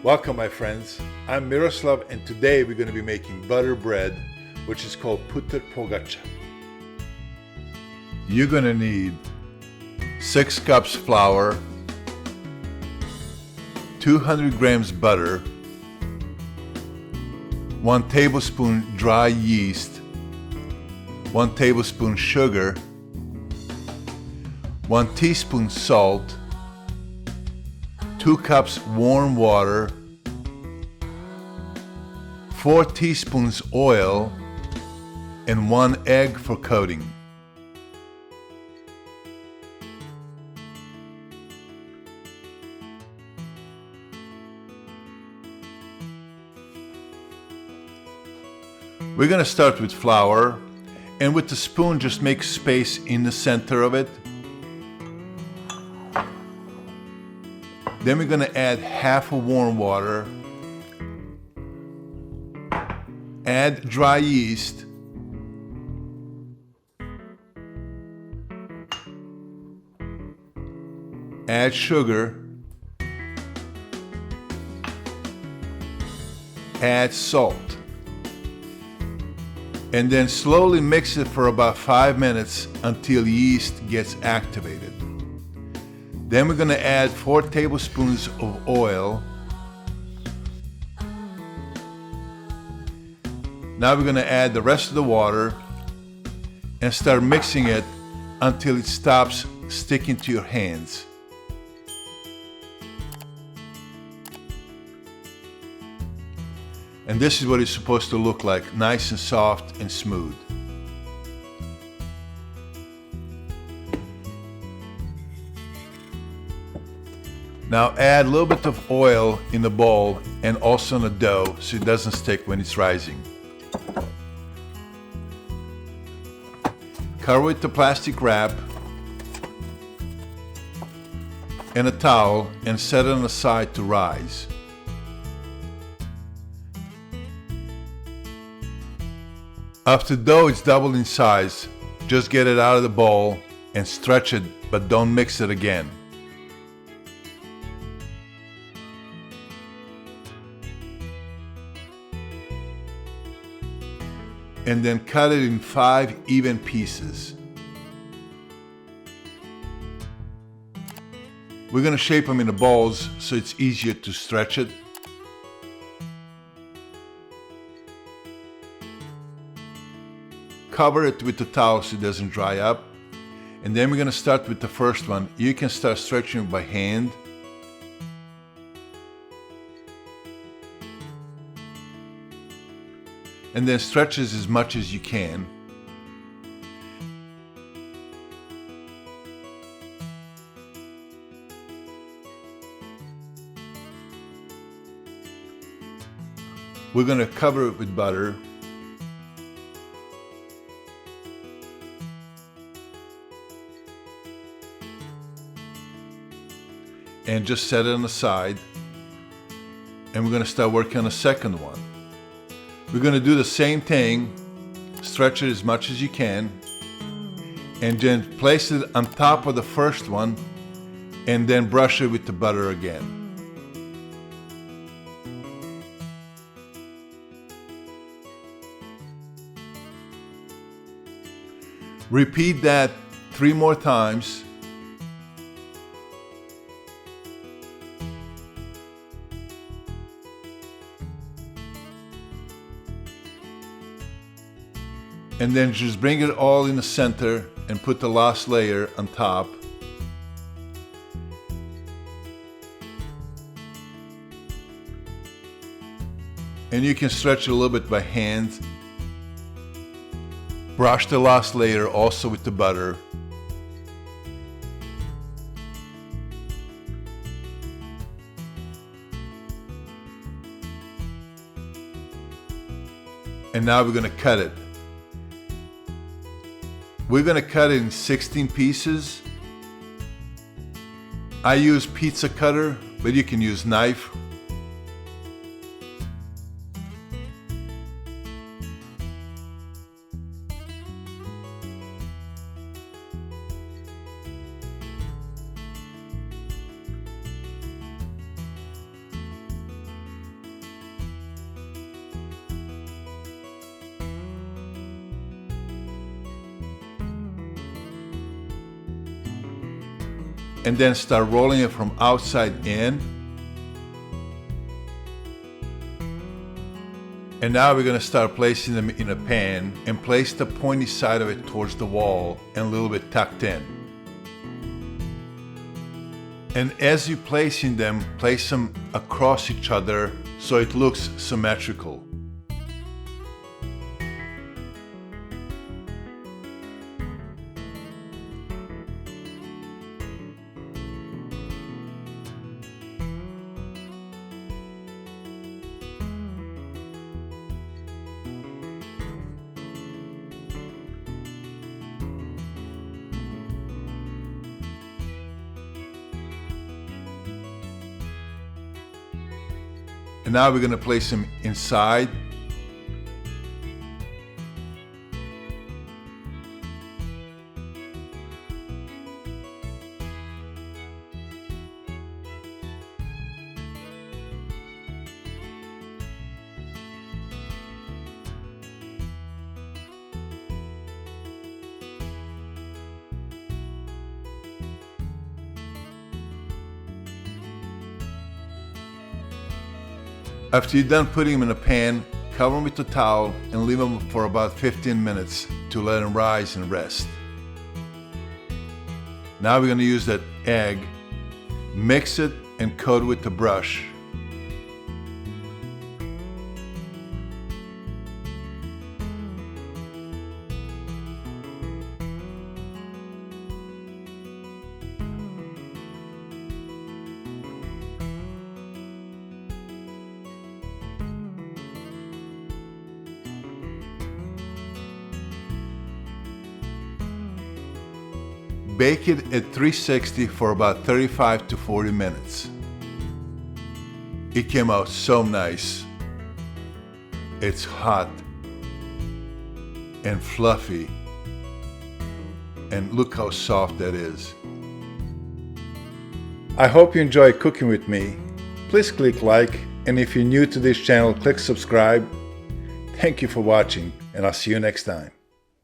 Welcome my friends, I'm Miroslav and today we're going to be making butter bread, which is called puter pogača. You're going to need 6 cups flour, 200 grams butter, 1 tablespoon dry yeast, 1 tablespoon sugar, 1 teaspoon salt, 2 cups warm water, 4 teaspoons oil, and 1 egg for coating. We're going to start with flour, and with the spoon just make space in the center of it. Then we're going to add half of warm water, add dry yeast, add sugar, add salt, and then slowly mix it for about 5 minutes until yeast gets activated. Then we're going to add 4 tablespoons of oil. Now we're going to add the rest of the water and start mixing it until it stops sticking to your hands. And this is what it's supposed to look like, nice and soft and smooth. Now add a little bit of oil in the bowl and also in the dough so it doesn't stick when it's rising. Cover with the plastic wrap and a towel and set it on the side to rise. After dough is doubled in size, just get it out of the bowl and stretch it, but don't mix it again. And then cut it in 5 even pieces. We're going to shape them into balls so it's easier to stretch it. Cover it with the towel so it doesn't dry up. And then we're going to start with the first one. You can start stretching it by hand. And then stretch it as much as you can. We're going to cover it with butter. And just set it on the side. And we're going to start working on the second one. We're going to do the same thing, stretch it as much as you can, and then place it on top of the first one, and then brush it with the butter again. Repeat that 3 more times. And then just bring it all in the center and put the last layer on top. And you can stretch it a little bit by hand. Brush the last layer also with the butter. And now we're going to cut it. We're going to cut it in 16 pieces. I use pizza cutter, but you can use knife. and then start rolling it from outside in. And now we're going to start placing them in a pan and place the pointy side of it towards the wall and a little bit tucked in. And as you're placing them, place them across each other so it looks symmetrical. And now we're going to place them inside. After you're done putting them in a pan, cover them with a towel and leave them for about 15 minutes to let them rise and rest. Now we're going to use that egg, mix it and coat it with the brush. Bake it at 360 for about 35 to 40 minutes. It came out so nice. It's hot and fluffy. And look how soft that is. I hope you enjoy cooking with me. Please click like, and if you're new to this channel, click subscribe. Thank you for watching, and I'll see you next time.